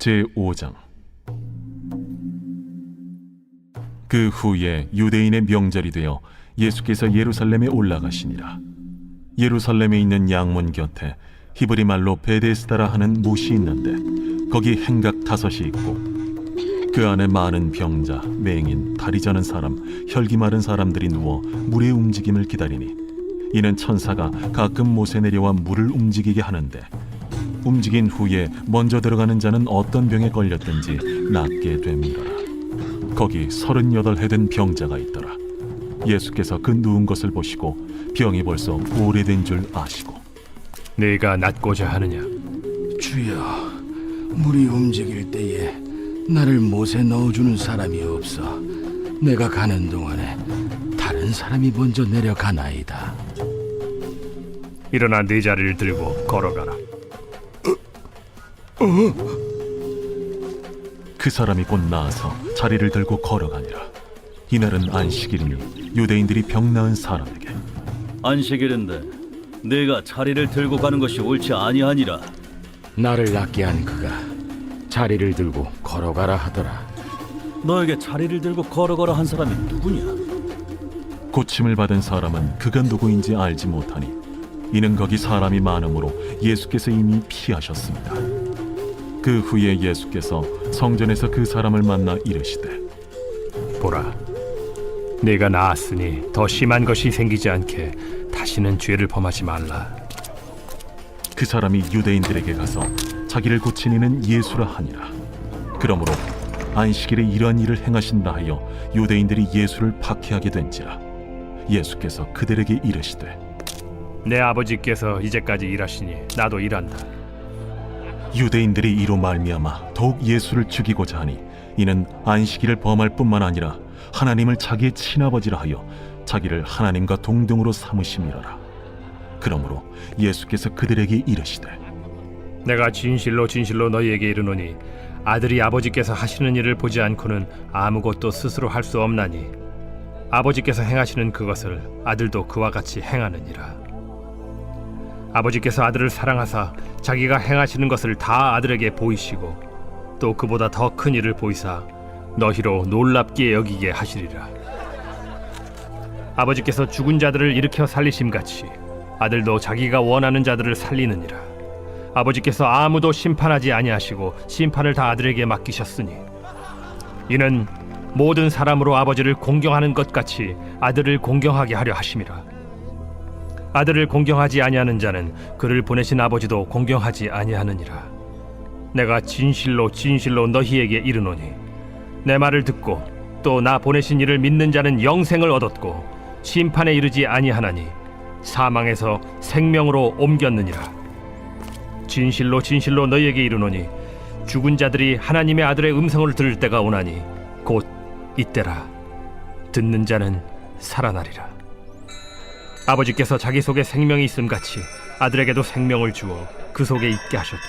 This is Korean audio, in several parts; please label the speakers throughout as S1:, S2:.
S1: 제5장. 그 후에 유대인의 명절이 되어 예수께서 예루살렘에 올라가시니라. 예루살렘에 있는 양문 곁에 히브리 말로 베데스다라 하는 못이 있는데 거기 행각 5이 있고 그 안에 많은 병자, 맹인, 다리 저는 사람, 혈기 마른 사람들이 누워 물의 움직임을 기다리니 이는 천사가 가끔 못에 내려와 물을 움직이게 하는데 움직인 후에 먼저 들어가는 자는 어떤 병에 걸렸든지 낫게 됨이라. 거기 38해 된 병자가 있더라. 예수께서 그 누운 것을 보시고 병이 벌써 오래된 줄 아시고
S2: 네가 낫고자 하느냐?
S3: 주여, 물이 움직일 때에 나를 못에 넣어주는 사람이 없어 내가 가는 동안에 다른 사람이 먼저 내려가나이다.
S2: 일어나 네 자리를 들고 걸어가라.
S1: 그 사람이 곧 나아서 자리를 들고 걸어가니라. 이날은 안식일이니 유대인들이 병 나은 사람에게
S4: 안식일인데 네가 자리를 들고 가는 것이 옳지 아니하니라.
S3: 나를 낫게 한 그가 자리를 들고 걸어가라 하더라.
S4: 너에게 자리를 들고 걸어가라 한 사람이 누구냐?
S1: 고침을 받은 사람은 그가 누구인지 알지 못하니 이는 거기 사람이 많으므로 예수께서 이미 피하셨습니다. 그 후에 예수께서 성전에서 그 사람을 만나 이르시되
S2: 보라, 네가 나았으니 더 심한 것이 생기지 않게 다시는 죄를 범하지 말라.
S1: 그 사람이 유대인들에게 가서 자기를 고친 이는 예수라 하니라. 그러므로 안식일에 이러한 일을 행하신다 하여 유대인들이 예수를 박해하게 된지라. 예수께서 그들에게 이르시되
S2: 내 아버지께서 이제까지 일하시니 나도 일한다.
S1: 유대인들이 이로 말미암아 더욱 예수를 죽이고자 하니 이는 안식일을 범할 뿐만 아니라 하나님을 자기의 친아버지라 하여 자기를 하나님과 동등으로 삼으심이로라. 그러므로 예수께서 그들에게 이르시되
S2: 내가 진실로 진실로 너희에게 이르노니 아들이 아버지께서 하시는 일을 보지 않고는 아무것도 스스로 할 수 없나니 아버지께서 행하시는 그것을 아들도 그와 같이 행하느니라. 아버지께서 아들을 사랑하사 자기가 행하시는 것을 다 아들에게 보이시고 또 그보다 더 큰 일을 보이사 너희로 놀랍게 여기게 하시리라. 아버지께서 죽은 자들을 일으켜 살리심같이 아들도 자기가 원하는 자들을 살리느니라. 아버지께서 아무도 심판하지 아니하시고 심판을 다 아들에게 맡기셨으니 이는 모든 사람으로 아버지를 공경하는 것 같이 아들을 공경하게 하려 하심이라. 아들을 공경하지 아니하는 자는 그를 보내신 아버지도 공경하지 아니하느니라. 내가 진실로 진실로 너희에게 이르노니 내 말을 듣고 또 나 보내신 이를 믿는 자는 영생을 얻었고 심판에 이르지 아니하나니 사망에서 생명으로 옮겼느니라. 진실로 진실로 너희에게 이르노니 죽은 자들이 하나님의 아들의 음성을 들을 때가 오나니 곧 이때라. 듣는 자는 살아나리라. 아버지께서 자기 속에 생명이 있음같이 아들에게도 생명을 주어 그 속에 있게 하셨고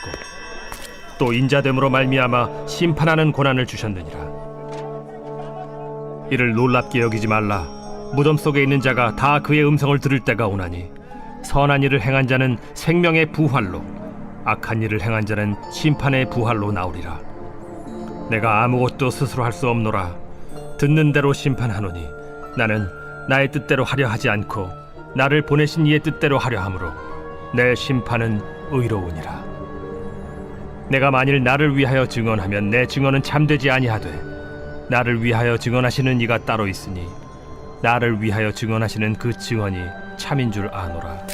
S2: 또 인자됨으로 말미암아 심판하는 고난을 주셨느니라. 이를 놀랍게 여기지 말라. 무덤 속에 있는 자가 다 그의 음성을 들을 때가 오나니 선한 일을 행한 자는 생명의 부활로 악한 일을 행한 자는 심판의 부활로 나오리라. 내가 아무것도 스스로 할 수 없노라. 듣는 대로 심판하노니 나는 나의 뜻대로 하려 하지 않고 나를 보내신 이의 뜻대로 하려 함으로 내 심판은 의로우니라. 내가 만일 나를 위하여 증언하면 내 증언은 참되지 아니하되 나를 위하여 증언하시는 이가 따로 있으니 나를 위하여 증언하시는 그 증언이 참인 줄 아노라.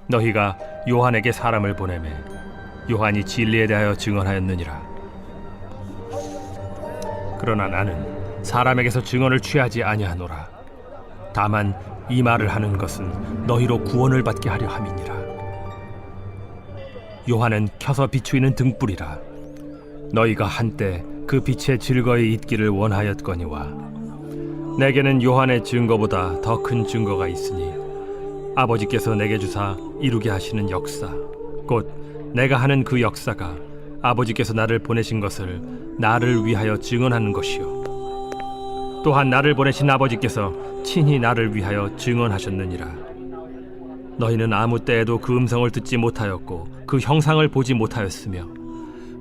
S2: 너희가 요한에게 사람을 보내매 요한이 진리에 대하여 증언하였느니라. 그러나 나는 사람에게서 증언을 취하지 아니하노라. 다만 이 말을 하는 것은 너희로 구원을 받게 하려 함이니라. 요한은 켜서 비추이는 등불이라. 너희가 한때 그 빛에 즐거이 있기를 원하였거니와 내게는 요한의 증거보다 더 큰 증거가 있으니 아버지께서 내게 주사 이루게 하시는 역사 곧 내가 하는 그 역사가 아버지께서 나를 보내신 것을 나를 위하여 증언하는 것이요 또한 나를 보내신 아버지께서 친히 나를 위하여 증언하셨느니라. 너희는 아무 때에도 그 음성을 듣지 못하였고 그 형상을 보지 못하였으며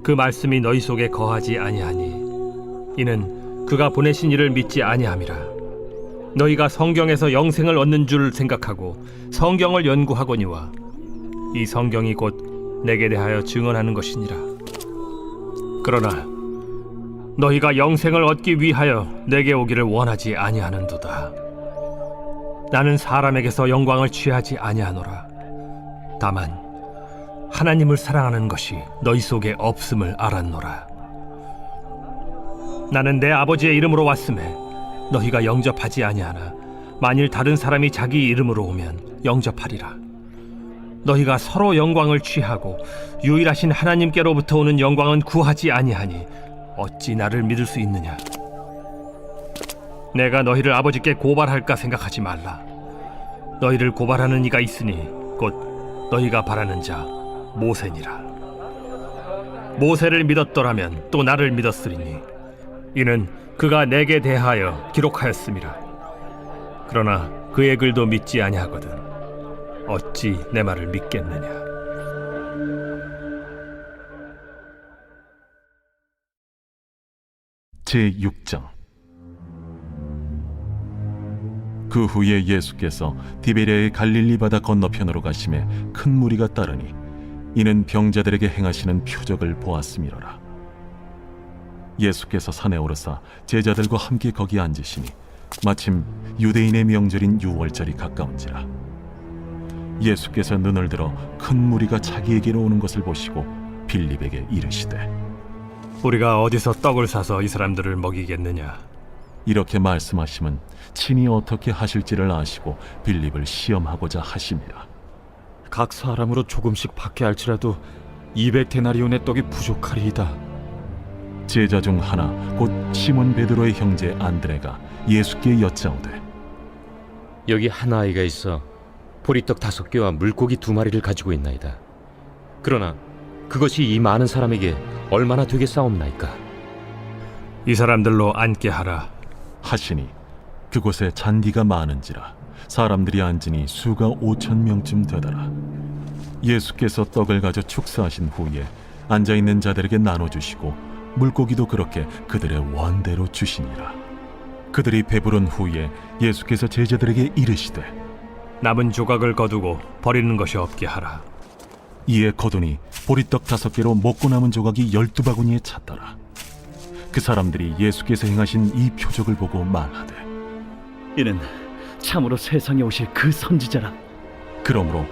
S2: 그 말씀이 너희 속에 거하지 아니하니 이는 그가 보내신 이를 믿지 아니함이라. 너희가 성경에서 영생을 얻는 줄 생각하고 성경을 연구하거니와 이 성경이 곧 내게 대하여 증언하는 것이니라. 그러나 너희가 영생을 얻기 위하여 내게 오기를 원하지 아니하는도다. 나는 사람에게서 영광을 취하지 아니하노라. 다만 하나님을 사랑하는 것이 너희 속에 없음을 알았노라. 나는 내 아버지의 이름으로 왔음에 너희가 영접하지 아니하나 만일 다른 사람이 자기 이름으로 오면 영접하리라. 너희가 서로 영광을 취하고 유일하신 하나님께로부터 오는 영광은 구하지 아니하니 어찌 나를 믿을 수 있느냐? 내가 너희를 아버지께 고발할까 생각하지 말라. 너희를 고발하는 이가 있으니 곧 너희가 바라는 자 모세니라. 모세를 믿었더라면 또 나를 믿었으리니 이는 그가 내게 대하여 기록하였음이라. 그러나 그의 글도 믿지 아니하거든 어찌 내 말을 믿겠느냐?
S1: 제6장. 그 후에 예수께서 디베랴의 갈릴리 바다 건너편으로 가심에 큰 무리가 따르니 이는 병자들에게 행하시는 표적을 보았음이로라. 예수께서 산에 오르사 제자들과 함께 거기 앉으시니 마침 유대인의 명절인 유월절이 가까운지라. 예수께서 눈을 들어 큰 무리가 자기에게로 오는 것을 보시고 빌립에게 이르시되
S2: 우리가 어디서 떡을 사서 이 사람들을 먹이겠느냐?
S3: 이렇게 말씀하심은 친히 어떻게 하실지를 아시고 빌립을 시험하고자 하심이라.
S5: 각 사람으로 조금씩 받게 할지라도 200데나리온의 떡이 부족하리이다.
S3: 제자 중 하나 곧 시몬 베드로의 형제 안드레가 예수께 여짜오되
S6: 여기 한 아이가 있어 보리떡 5개와 물고기 2마리를 가지고 있나이다. 그러나 그것이 이 많은 사람에게 얼마나 되겠사옵나이까?
S2: 이 사람들로 앉게 하라.
S3: 하시니 그곳에 잔디가 많은지라 사람들이 앉으니 수가 5,000명쯤 되더라. 예수께서 떡을 가져 축사하신 후에 앉아있는 자들에게 나눠주시고 물고기도 그렇게 그들의 원대로 주시니라. 그들이 배부른 후에 예수께서 제자들에게 이르시되
S2: 남은 조각을 거두고 버리는 것이 없게 하라.
S3: 이에 거두니 보리떡 5개로 먹고 남은 조각이 12바구니에 찼더라. 그 사람들이 예수께서 행하신 이 표적을 보고 말하되
S4: 이는 참으로 세상에 오실 그 선지자라.
S3: 그러므로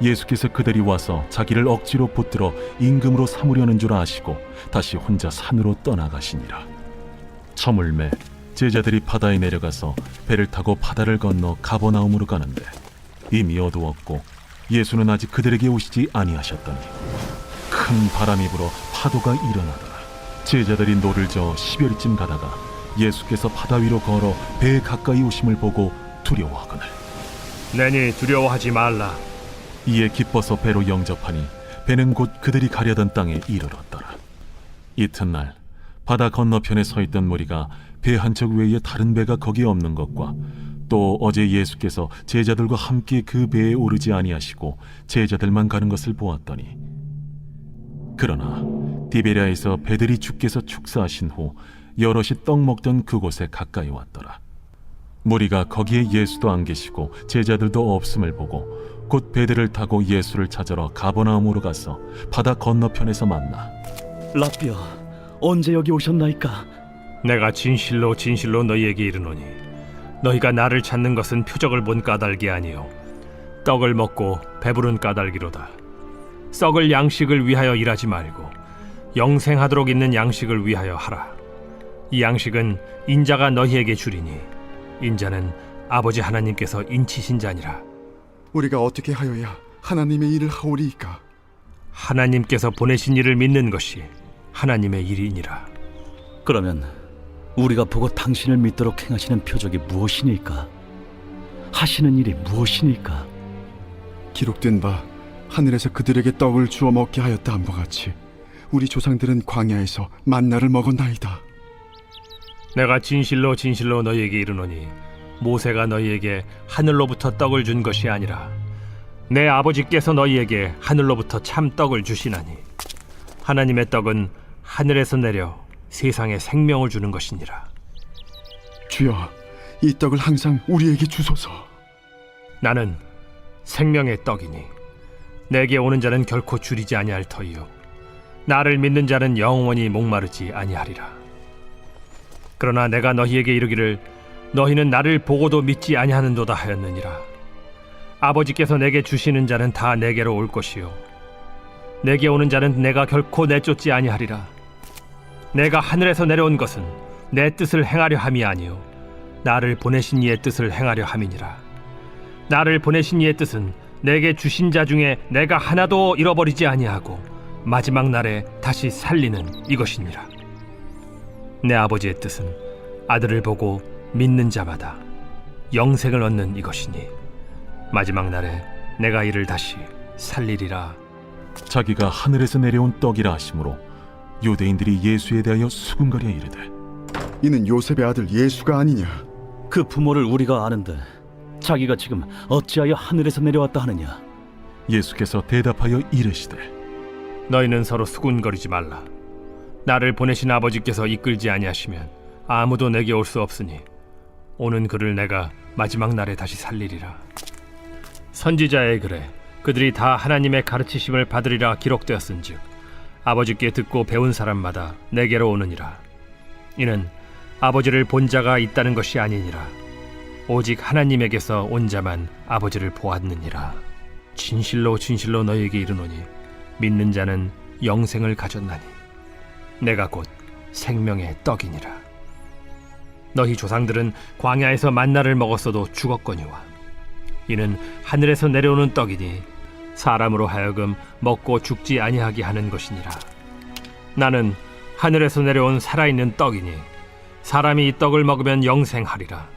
S3: 예수께서 그들이 와서 자기를 억지로 붙들어 임금으로 삼으려는 줄 아시고 다시 혼자 산으로 떠나가시니라. 저물매 제자들이 바다에 내려가서 배를 타고 바다를 건너 가버나움으로 가는데 이미 어두웠고 예수는 아직 그들에게 오시지 아니하셨더니 큰 바람이 불어 파도가 일어나더라. 제자들이 노를 저어 10여리쯤 가다가 예수께서 바다 위로 걸어 배에 가까이 오심을 보고 두려워하거늘
S2: 내니 두려워하지 말라.
S3: 이에 기뻐서 배로 영접하니 배는 곧 그들이 가려던 땅에 이르렀더라. 이튿날 바다 건너편에 서 있던 무리가 배 한 척 외에 다른 배가 거기 없는 것과 또 어제 예수께서 제자들과 함께 그 배에 오르지 아니하시고 제자들만 가는 것을 보았더니 그러나 디베랴에서 배들이 주께서 축사하신 후 여럿이 떡 먹던 그곳에 가까이 왔더라. 무리가 거기에 예수도 안 계시고 제자들도 없음을 보고 곧 배들을 타고 예수를 찾으러 가버나움으로 가서 바다 건너편에서 만나
S4: 라비어, 언제 여기 오셨나이까?
S2: 내가 진실로 진실로 너희에게 이르노니 너희가 나를 찾는 것은 표적을 본 까닭이 아니요 떡을 먹고 배부른 까닭이로다. 썩을 양식을 위하여 일하지 말고 영생하도록 있는 양식을 위하여 하라. 이 양식은 인자가 너희에게 주리니 인자는 아버지 하나님께서 인치신 자니라.
S7: 우리가 어떻게 하여야 하나님의 일을 하오리이까?
S2: 하나님께서 보내신 이를 믿는 것이 하나님의 일이니라.
S4: 그러면 우리가 보고 당신을 믿도록 행하시는 표적이 무엇이니까? 하시는 일이 무엇이니까?
S7: 기록된 바 하늘에서 그들에게 떡을 주어 먹게 하였다 함과 같이 우리 조상들은 광야에서 만나를 먹었나이다.
S2: 내가 진실로 진실로 너희에게 이르노니 모세가 너희에게 하늘로부터 떡을 준 것이 아니라 내 아버지께서 너희에게 하늘로부터 참 떡을 주시나니 하나님의 떡은 하늘에서 내려 세상에 생명을 주는 것이니라.
S7: 주여, 이 떡을 항상 우리에게 주소서.
S2: 나는 생명의 떡이니 내게 오는 자는 결코 줄이지 아니할 터이요 나를 믿는 자는 영원히 목마르지 아니하리라. 그러나 내가 너희에게 이르기를 너희는 나를 보고도 믿지 아니하는도다 하였느니라. 아버지께서 내게 주시는 자는 다 내게로 올 것이요 내게 오는 자는 내가 결코 내쫓지 아니하리라. 내가 하늘에서 내려온 것은 내 뜻을 행하려 함이 아니요 나를 보내신 이의 뜻을 행하려 함이니라. 나를 보내신 이의 뜻은 내게 주신 자 중에 내가 하나도 잃어버리지 아니하고 마지막 날에 다시 살리는 이것이니라. 내 아버지의 뜻은 아들을 보고 믿는 자마다 영생을 얻는 이것이니 마지막 날에 내가 이를 다시 살리리라.
S3: 자기가 하늘에서 내려온 떡이라 하심으로 유대인들이 예수에 대하여 수군거려 이르되
S7: 이는 요셉의 아들 예수가 아니냐?
S4: 그 부모를 우리가 아는데 자기가 지금 어찌하여 하늘에서 내려왔다 하느냐?
S3: 예수께서 대답하여 이르시되
S2: 너희는 서로 수군거리지 말라. 나를 보내신 아버지께서 이끌지 아니하시면 아무도 내게 올 수 없으니 오는 그를 내가 마지막 날에 다시 살리리라. 선지자의 글에 그들이 다 하나님의 가르치심을 받으리라 기록되었은즉 아버지께 듣고 배운 사람마다 내게로 오느니라. 이는 아버지를 본 자가 있다는 것이 아니니라. 오직 하나님에게서 온 자만 아버지를 보았느니라. 진실로 진실로 너희에게 이르노니 믿는 자는 영생을 가졌나니 내가 곧 생명의 떡이니라. 너희 조상들은 광야에서 만나를 먹었어도 죽었거니와 이는 하늘에서 내려오는 떡이니 사람으로 하여금 먹고 죽지 아니하게 하는 것이니라. 나는 하늘에서 내려온 살아있는 떡이니 사람이 이 떡을 먹으면 영생하리라.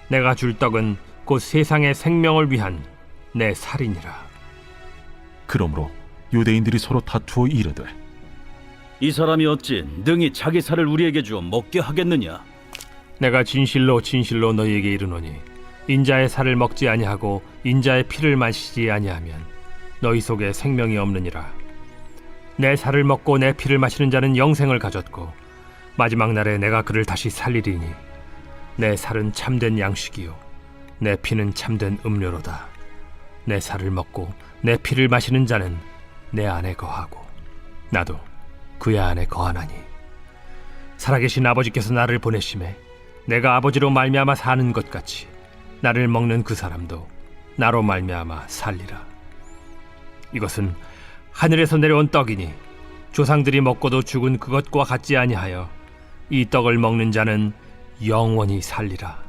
S2: 내가 줄 떡은 곧 세상의 생명을 위한 내 살이니라.
S3: 그러므로 유대인들이 서로 다투어 이르되
S4: 이 사람이 어찌 능히 자기 살을 우리에게 주어 먹게 하겠느냐?
S2: 내가 진실로 진실로 너희에게 이르노니 인자의 살을 먹지 아니하고 인자의 피를 마시지 아니하면 너희 속에 생명이 없느니라. 내 살을 먹고 내 피를 마시는 자는 영생을 가졌고 마지막 날에 내가 그를 다시 살리리니 내 살은 참된 양식이요 내 피는 참된 음료로다. 내 살을 먹고 내 피를 마시는 자는 내 안에 거하고 나도 그의 안에 거하나니 살아계신 아버지께서 나를 보내심에 내가 아버지로 말미암아 사는 것 같이 나를 먹는 그 사람도 나로 말미암아 살리라. 이것은 하늘에서 내려온 떡이니 조상들이 먹고도 죽은 그것과 같지 아니하여 이 떡을 먹는 자는 영원히 살리라.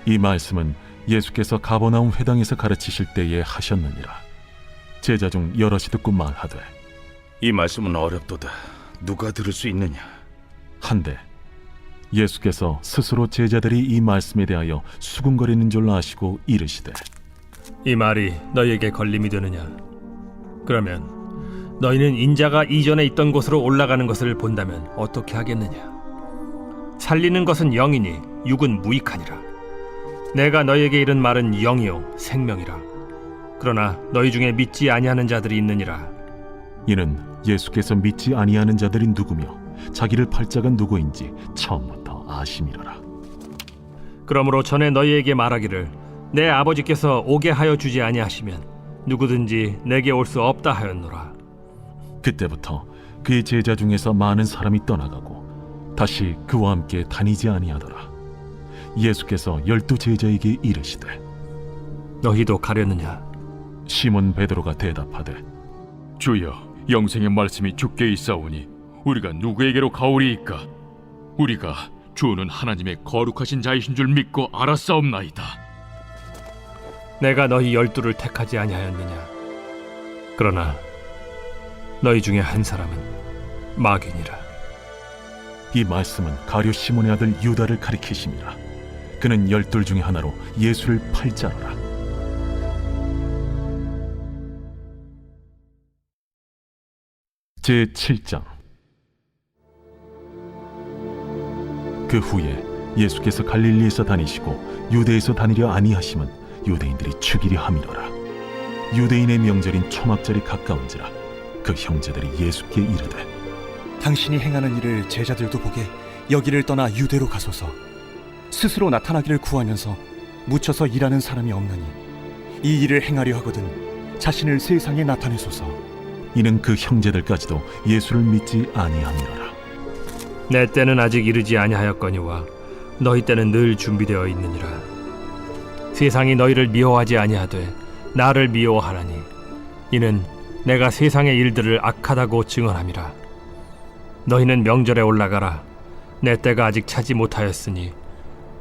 S3: 이 말씀은 예수께서 가버나움 회당에서 가르치실 때에 하셨느니라. 제자 중 여럿이 듣고 말하되
S8: 이 말씀은 어렵도다. 누가 들을 수 있느냐?
S3: 한데 예수께서 스스로 제자들이 이 말씀에 대하여 수군거리는 줄 아시고 이르시되
S2: 이 말이 너희에게 걸림이 되느냐? 그러면 너희는 인자가 이전에 있던 곳으로 올라가는 것을 본다면 어떻게 하겠느냐? 살리는 것은 영이니 육은 무익하니라. 내가 너희에게 이른 말은 영이요 생명이라. 그러나 너희 중에 믿지 아니하는 자들이 있느니라.
S3: 이는 예수께서 믿지 아니하는 자들이 누구며 자기를 팔 자가 누구인지 처음부터 아심이로라.
S2: 그러므로 전에 너희에게 말하기를 내 아버지께서 오게 하여 주지 아니하시면 누구든지 내게 올 수 없다 하였노라.
S3: 그때부터 그의 제자 중에서 많은 사람이 떠나가고 다시 그와 함께 다니지 아니하더라. 예수께서 12 제자에게 이르시되
S2: 너희도 가려느냐?
S3: 시몬 베드로가 대답하되
S5: 주여, 영생의 말씀이 주께 있사오니 우리가 누구에게로 가오리이까? 우리가 주는 하나님의 거룩하신 자이신 줄 믿고 알았사옵나이다.
S2: 내가 너희 12를 택하지 아니하였느냐? 그러나 너희 중에 한 사람은 마귀니라.
S3: 이 말씀은 가룟 시몬의 아들 유다를 가리키심이라. 그는 12 중에 하나로 예수를 팔 자로라. 제7장. 그 후에 예수께서 갈릴리에서 다니시고 유대에서 다니려 아니하심은 유대인들이 죽이려 함이로라. 유대인의 명절인 초막절이 가까운지라. 그 형제들이 예수께 이르되
S9: 당신이 행하는 일을 제자들도 보게 여기를 떠나 유대로 가소서. 스스로 나타나기를 구하면서 묻혀서 일하는 사람이 없느니 이 일을 행하려 하거든 자신을 세상에 나타내소서.
S3: 이는 그 형제들까지도 예수를 믿지 아니함이로라.
S2: 내 때는 아직 이르지 아니하였거니와 너희 때는 늘 준비되어 있느니라. 세상이 너희를 미워하지 아니하되 나를 미워하나니 이는 내가 세상의 일들을 악하다고 증언함이라. 너희는 명절에 올라가라. 내 때가 아직 차지 못하였으니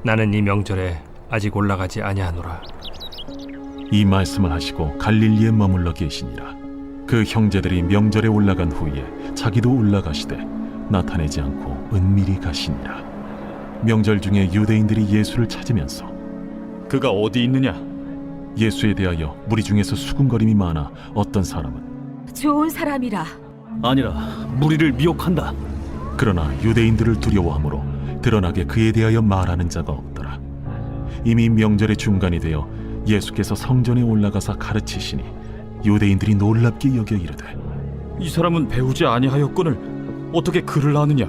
S2: 나는 이 명절에 아직 올라가지 아니하노라.
S3: 이 말씀을 하시고 갈릴리에 머물러 계시니라. 그 형제들이 명절에 올라간 후에 자기도 올라가시되 나타내지 않고 은밀히 가시니라. 명절 중에 유대인들이 예수를 찾으면서
S4: 그가 어디 있느냐?
S3: 예수에 대하여 무리 중에서 수군거림이 많아 어떤 사람은
S10: 좋은 사람이라.
S4: 아니라 무리를 미혹한다.
S3: 그러나 유대인들을 두려워하므로 드러나게 그에 대하여 말하는 자가 없더라. 이미 명절의 중간이 되어 예수께서 성전에 올라가사 가르치시니 유대인들이 놀랍게 여겨 이르되
S4: 이 사람은 배우지 아니하였거늘 어떻게 글을 아느냐?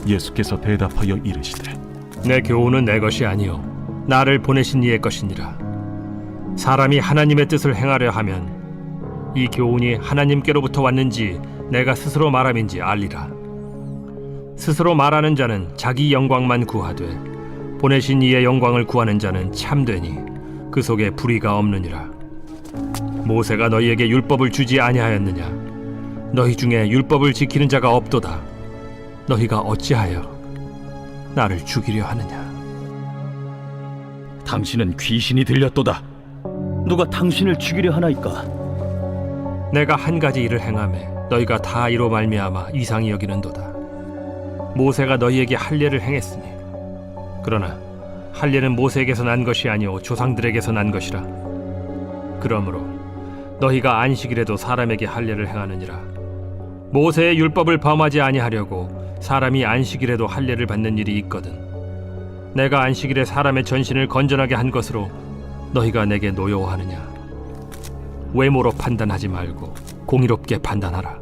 S3: 예수께서 대답하여 이르시되
S2: 내 교훈은 내 것이 아니요 나를 보내신 이의 것이니라. 사람이 하나님의 뜻을 행하려 하면 이 교훈이 하나님께로부터 왔는지 내가 스스로 말함인지 알리라. 스스로 말하는 자는 자기 영광만 구하되 보내신 이의 영광을 구하는 자는 참되니 그 속에 불의가 없느니라. 모세가 너희에게 율법을 주지 아니하였느냐? 너희 중에 율법을 지키는 자가 없도다. 너희가 어찌하여 나를 죽이려 하느냐?
S4: 당신은 귀신이 들렸도다. 누가 당신을 죽이려 하나이까?
S2: 내가 한 가지 일을 행하매 너희가 다 이로 말미암아 이상히 여기는도다. 모세가 너희에게 할례를 행했으니 그러나 할례는 모세에게서 난 것이 아니오 조상들에게서 난 것이라. 그러므로 너희가 안식일에도 사람에게 할례를 행하느니라. 모세의 율법을 범하지 아니하려고 사람이 안식일에도 할례를 받는 일이 있거든. 내가 안식일에 사람의 전신을 건전하게 한 것으로 너희가 내게 노여워하느냐? 외모로 판단하지 말고 공의롭게 판단하라.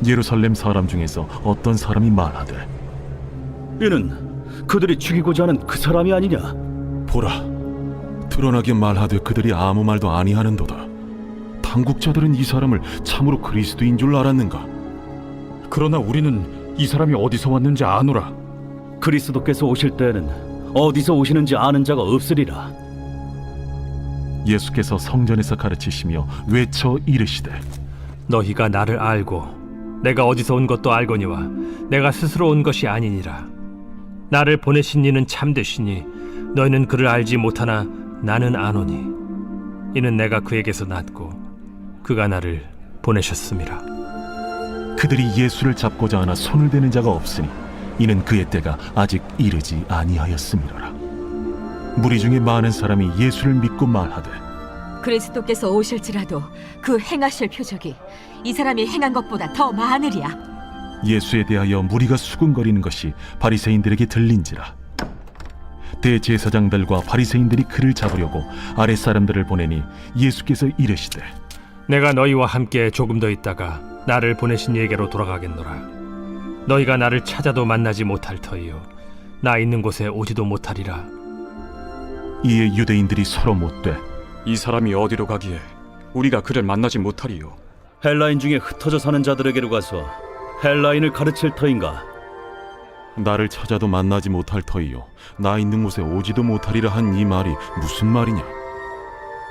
S3: 예루살렘 사람 중에서 어떤 사람이 말하되
S4: 이는 그들이 죽이고자 하는 그 사람이 아니냐?
S3: 보라, 드러나게 말하되 그들이 아무 말도 아니하는도다. 당국자들은 이 사람을 참으로 그리스도인 줄 알았는가?
S4: 그러나 우리는 이 사람이 어디서 왔는지 아노라. 그리스도께서 오실 때에는 어디서 오시는지 아는 자가 없으리라.
S3: 예수께서 성전에서 가르치시며 외쳐 이르시되
S2: 너희가 나를 알고 내가 어디서 온 것도 알거니와 내가 스스로 온 것이 아니니라. 나를 보내신 이는 참되시니 너희는 그를 알지 못하나 나는 아노니 이는 내가 그에게서 났고 그가 나를 보내셨음이라.
S3: 그들이 예수를 잡고자 하나 손을 대는 자가 없으니 이는 그의 때가 아직 이르지 아니하였음이로라. 무리 중에 많은 사람이 예수를 믿고 말하되
S10: 그리스도께서 오실지라도 그 행하실 표적이 이 사람이 행한 것보다 더 많으리야.
S3: 예수에 대하여 무리가 수군거리는 것이 바리새인들에게 들린지라. 대제사장들과 바리새인들이 그를 잡으려고 아랫 사람들을 보내니 예수께서 이르시되
S2: 내가 너희와 함께 조금 더 있다가 나를 보내신 이에게로 돌아가겠노라. 너희가 나를 찾아도 만나지 못할 터이요 나 있는 곳에 오지도 못하리라.
S3: 이에 유대인들이 서로 묻되
S9: 이 사람이 어디로 가기에 우리가 그를 만나지 못하리요?
S4: 헬라인 중에 흩어져 사는 자들에게로 가서 헬라인을 가르칠 터인가?
S3: 나를 찾아도 만나지 못할 터이요 나 있는 곳에 오지도 못하리라 한 이 말이 무슨 말이냐?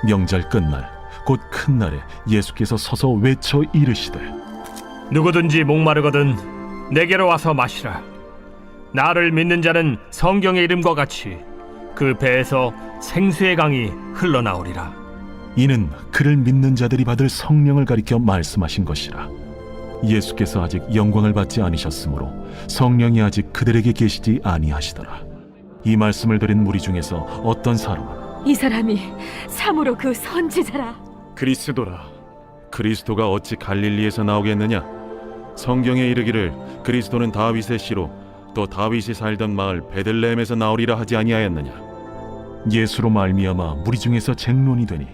S3: 명절 끝날 곧 큰 날에 예수께서 서서 외쳐 이르시되
S2: 누구든지 목마르거든 내게로 와서 마시라. 나를 믿는 자는 성경의 이름과 같이 그 배에서 생수의 강이 흘러나오리라.
S3: 이는 그를 믿는 자들이 받을 성령을 가리켜 말씀하신 것이라. 예수께서 아직 영광을 받지 아니셨으므로 성령이 아직 그들에게 계시지 아니하시더라. 이 말씀을 들은 무리 중에서 어떤 사람은
S10: 이 사람이 참으로 그 선지자라.
S9: 그리스도라.
S3: 그리스도가 어찌 갈릴리에서 나오겠느냐? 성경에 이르기를 그리스도는 다윗의 씨로 또 다윗이 살던 마을 베들레헴에서 나오리라 하지 아니하였느냐? 예수로 말미암아 무리 중에서 쟁론이 되니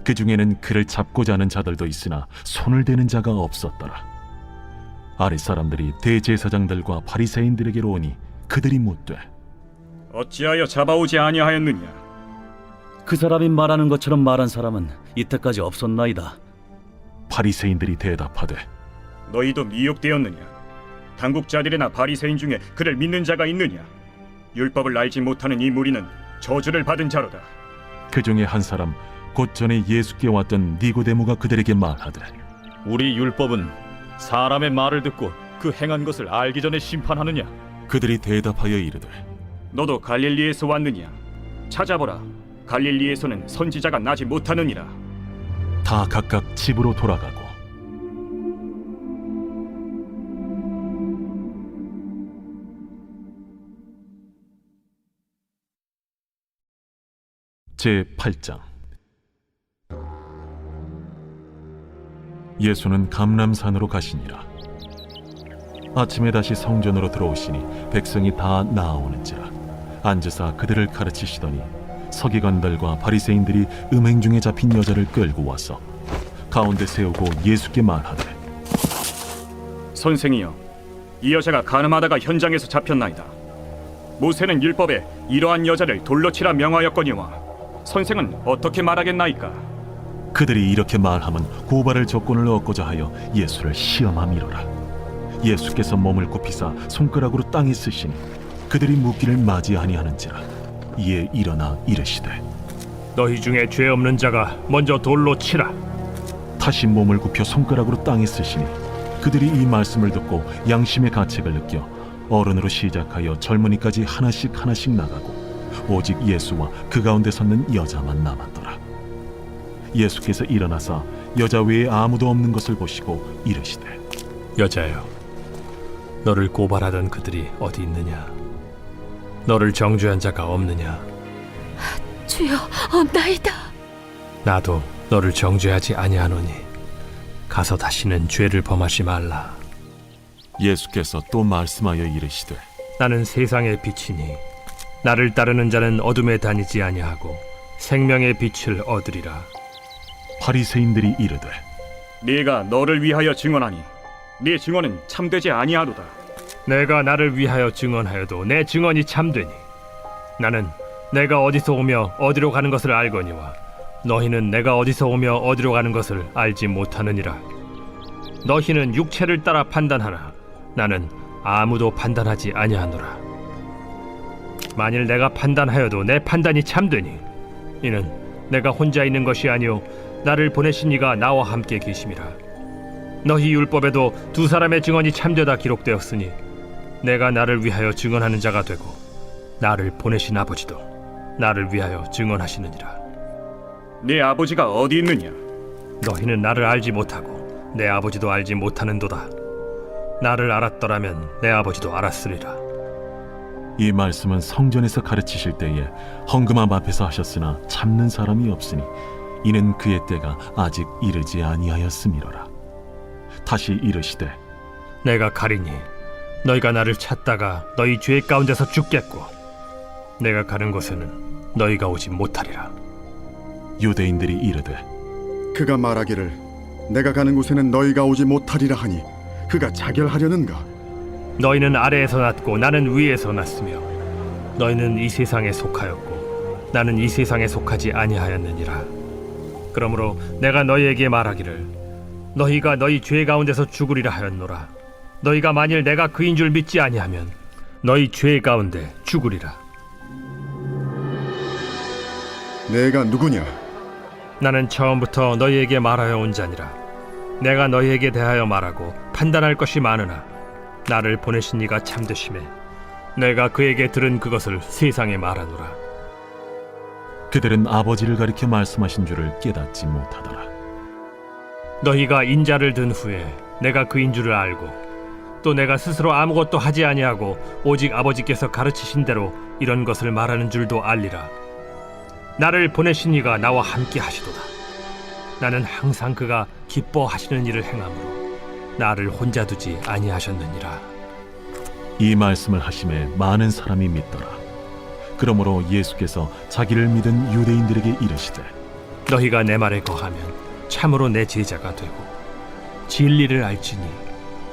S3: 그 중에는 그를 잡고자 하는 자들도 있으나 손을 대는 자가 없었더라. 아랫 사람들이 대제사장들과 바리새인들에게로 오니 그들이 묻되
S9: 어찌하여 잡아오지 아니하였느냐?
S4: 그 사람이 말하는 것처럼 말한 사람은 이때까지 없었나이다.
S3: 바리새인들이 대답하되
S9: 너희도 미혹되었느냐? 당국자들이나 바리새인 중에 그를 믿는 자가 있느냐? 율법을 알지 못하는 이 무리는 저주를 받은 자로다.
S3: 그 중에 한 사람 곧 전에 예수께 왔던 니고데모가 그들에게 말하되
S4: 우리 율법은 사람의 말을 듣고 그 행한 것을 알기 전에 심판하느냐?
S3: 그들이 대답하여 이르되
S9: 너도 갈릴리에서 왔느냐? 찾아보라. 갈릴리에서는 선지자가 나지 못하느니라.
S3: 다 각각 집으로 돌아가고 제8장 예수는 감람산으로 가시니라. 아침에 다시 성전으로 들어오시니 백성이 다 나아오는지라 앉으사 그들을 가르치시더니 서기관들과 바리새인들이 음행 중에 잡힌 여자를 끌고 와서 가운데 세우고 예수께 말하되
S9: 선생이여, 이 여자가 간음하다가 현장에서 잡혔나이다. 모세는 율법에 이러한 여자를 돌로 치라 명하였거니와 선생은 어떻게 말하겠나이까?
S3: 그들이 이렇게 말하면 고발할 조건을 얻고자 하여 예수를 시험함이로라. 예수께서 몸을 굽히사 손가락으로 땅에 쓰시니 그들이 묻기를 맞이 아니하는지라. 이에 일어나 이르시되
S2: 너희 중에 죄 없는 자가 먼저 돌로 치라.
S3: 다시 몸을 굽혀 손가락으로 땅에 쓰시니 그들이 이 말씀을 듣고 양심의 가책을 느껴 어른으로 시작하여 젊은이까지 하나씩 나가고 오직 예수와 그 가운데 섰는 여자만 남았더라. 예수께서 일어나사 여자 외에 아무도 없는 것을 보시고 이르시되
S2: 여자여, 너를 고발하던 그들이 어디 있느냐? 너를 정죄한 자가 없느냐?
S10: 주여, 없나이다.
S2: 나도 너를 정죄하지 아니하노니 가서 다시는 죄를 범하지 말라.
S3: 예수께서 또 말씀하여 이르시되
S2: 나는 세상의 빛이니 나를 따르는 자는 어둠에 다니지 아니하고 생명의 빛을 얻으리라.
S3: 바리새인들이 이르되
S9: 네가 너를 위하여 증언하니 네 증언은 참되지 아니하도다.
S2: 내가 나를 위하여 증언하여도 내 증언이 참되니 나는 내가 어디서 오며 어디로 가는 것을 알거니와 너희는 내가 어디서 오며 어디로 가는 것을 알지 못하느니라. 너희는 육체를 따라 판단하나 나는 아무도 판단하지 아니하노라. 만일 내가 판단하여도 내 판단이 참되니 이는 내가 혼자 있는 것이 아니오 나를 보내신 이가 나와 함께 계심이라. 너희 율법에도 두 사람의 증언이 참되다 기록되었으니 내가 나를 위하여 증언하는 자가 되고 나를 보내신 아버지도 나를 위하여 증언하시느니라.
S9: 네 아버지가 어디 있느냐?
S2: 너희는 나를 알지 못하고 내 아버지도 알지 못하는도다. 나를 알았더라면 내 아버지도 알았으리라.
S3: 이 말씀은 성전에서 가르치실 때에 헌금함 앞에서 하셨으나 참는 사람이 없으니 이는 그의 때가 아직 이르지 아니하였음이로라. 다시 이르시되
S2: 내가 가리니 너희가 나를 찾다가 너희 죄 가운데서 죽겠고 내가 가는 곳에는 너희가 오지 못하리라.
S3: 유대인들이 이르되
S7: 그가 말하기를 내가 가는 곳에는 너희가 오지 못하리라 하니 그가 자결하려는가?
S2: 너희는 아래에서 났고 나는 위에서 났으며 너희는 이 세상에 속하였고 나는 이 세상에 속하지 아니하였느니라. 그러므로 내가 너희에게 말하기를 너희가 너희 죄 가운데서 죽으리라 하였노라. 너희가 만일 내가 그인 줄 믿지 아니하면 너희 죄 가운데 죽으리라.
S7: 내가 누구냐?
S2: 나는 처음부터 너희에게 말하여 온 자니라. 내가 너희에게 대하여 말하고 판단할 것이 많으나 나를 보내신 이가 참되심에 내가 그에게 들은 그것을 세상에 말하노라.
S3: 그들은 아버지를 가리켜 말씀하신 줄을 깨닫지 못하더라.
S2: 너희가 인자를 든 후에 내가 그인 줄을 알고 또 내가 스스로 아무것도 하지 아니하고 오직 아버지께서 가르치신 대로 이런 것을 말하는 줄도 알리라. 나를 보내신 이가 나와 함께 하시도다. 나는 항상 그가 기뻐하시는 일을 행함으로 나를 혼자 두지 아니하셨느니라.
S3: 이 말씀을 하심에 많은 사람이 믿더라. 그러므로 예수께서 자기를 믿은 유대인들에게 이르시되
S2: 너희가 내 말에 거하면 참으로 내 제자가 되고 진리를 알지니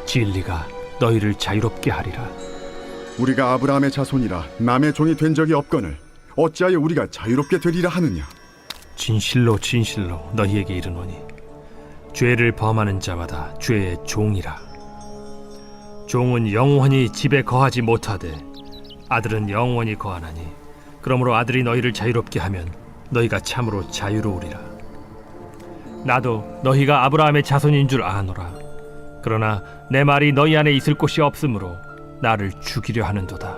S2: 진리가 너희를 자유롭게 하리라.
S7: 우리가 아브라함의 자손이라 남의 종이 된 적이 없거늘 어찌하여 우리가 자유롭게 되리라 하느냐?
S2: 진실로 진실로 너희에게 이르노니 죄를 범하는 자마다 죄의 종이라. 종은 영원히 집에 거하지 못하되 아들은 영원히 거하나니 그러므로 아들이 너희를 자유롭게 하면 너희가 참으로 자유로우리라. 나도 너희가 아브라함의 자손인 줄 아노라. 그러나 내 말이 너희 안에 있을 곳이 없으므로 나를 죽이려 하는도다.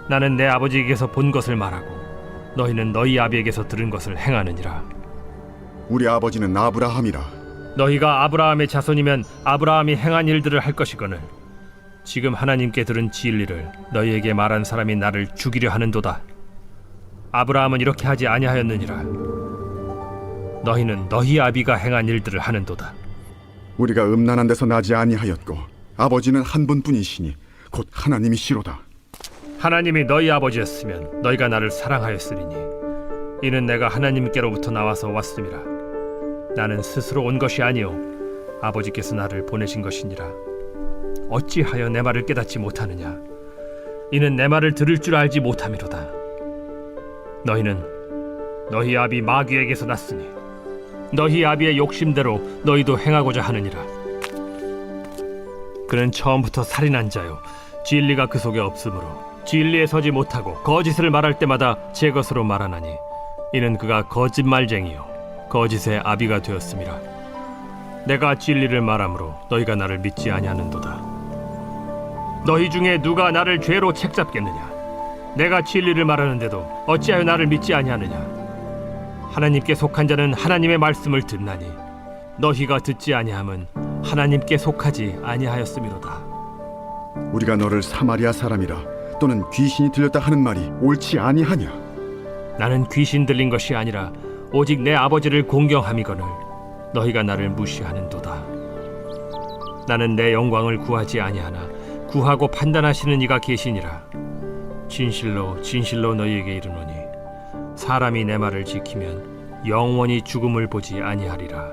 S2: 나는 내 아버지에게서 본 것을 말하고 너희는 너희 아비에게서 들은 것을 행하느니라.
S7: 우리 아버지는 아브라함이라.
S2: 너희가 아브라함의 자손이면 아브라함이 행한 일들을 할 것이거늘 지금 하나님께 들은 진리를 너희에게 말한 사람이 나를 죽이려 하는도다. 아브라함은 이렇게 하지 아니하였느니라. 너희는 너희 아비가 행한 일들을 하는도다.
S7: 우리가 음란한 데서 나지 아니하였고 아버지는 한 분뿐이시니 곧 하나님이시로다.
S2: 하나님이 너희 아버지였으면 너희가 나를 사랑하였으리니 이는 내가 하나님께로부터 나와서 왔음이라. 나는 스스로 온 것이 아니요 아버지께서 나를 보내신 것이니라. 어찌하여 내 말을 깨닫지 못하느냐? 이는 내 말을 들을 줄 알지 못함이로다. 너희는 너희 아비 마귀에게서 났으니 너희 아비의 욕심대로 너희도 행하고자 하느니라. 그는 처음부터 살인한 자요 진리가 그 속에 없으므로 진리에 서지 못하고 거짓을 말할 때마다 제 것으로 말하나니 이는 그가 거짓말쟁이요 거짓의 아비가 되었음이라. 내가 진리를 말하므로 너희가 나를 믿지 아니하는도다. 너희 중에 누가 나를 죄로 책잡겠느냐? 내가 진리를 말하는데도 어찌하여 나를 믿지 아니하느냐? 하나님께 속한 자는 하나님의 말씀을 듣나니 너희가 듣지 아니함은 하나님께 속하지 아니하였음이로다.
S7: 우리가 너를 사마리아 사람이라 또는 귀신이 들렸다 하는 말이 옳지 아니하냐?
S2: 나는 귀신 들린 것이 아니라 오직 내 아버지를 공경함이거늘 너희가 나를 무시하는도다. 나는 내 영광을 구하지 아니하나 구하고 판단하시는 이가 계시니라. 진실로 진실로 너희에게 이르노니 사람이 내 말을 지키면 영원히 죽음을 보지 아니하리라.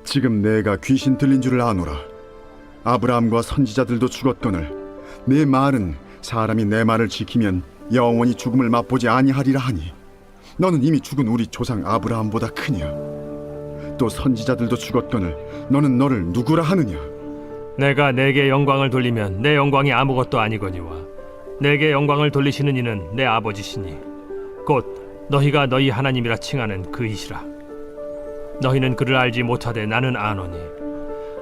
S7: 지금 내가 귀신 들린 줄을 아노라. 아브라함과 선지자들도 죽었거늘 내 말은 사람이 내 말을 지키면 영원히 죽음을 맛보지 아니하리라 하니 너는 이미 죽은 우리 조상 아브라함보다 크냐? 또 선지자들도 죽었거늘 너는 너를 누구라 하느냐?
S2: 내가 내게 영광을 돌리면 내 영광이 아무것도 아니거니와 내게 영광을 돌리시는 이는 내 아버지시니 곧 너희가 너희 하나님이라 칭하는 그이시라. 너희는 그를 알지 못하되 나는 아노니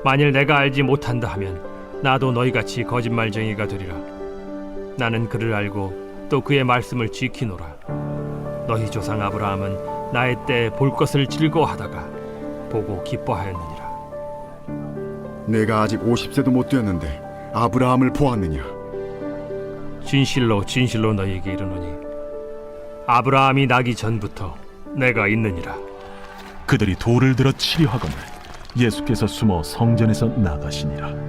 S2: 만일 내가 알지 못한다 하면 나도 너희같이 거짓말쟁이가 되리라. 나는 그를 알고 또 그의 말씀을 지키노라. 너희 조상 아브라함은 나의 때에 볼 것을 즐거워하다가 보고 기뻐하였느니라.
S7: 내가 아직 50세도 못 되었는데 아브라함을 보았느냐?
S2: 진실로 진실로 너희에게 이르노니 아브라함이 나기 전부터 내가 있느니라.
S1: 그들이 돌을 들어 치려 하거늘 예수께서 숨어 성전에서 나가시니라.